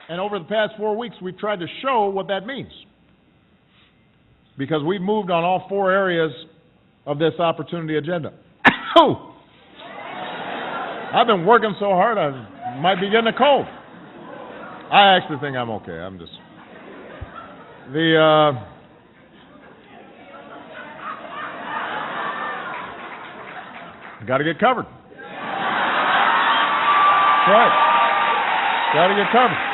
And over the past 4 weeks, we've tried to show what that means. Because we've moved on all 4 areas of this opportunity agenda. Oh! I've been working so hard, I might be getting a cold. I actually think I'm okay. I'm just... Got to get covered. That's right. Got to get covered.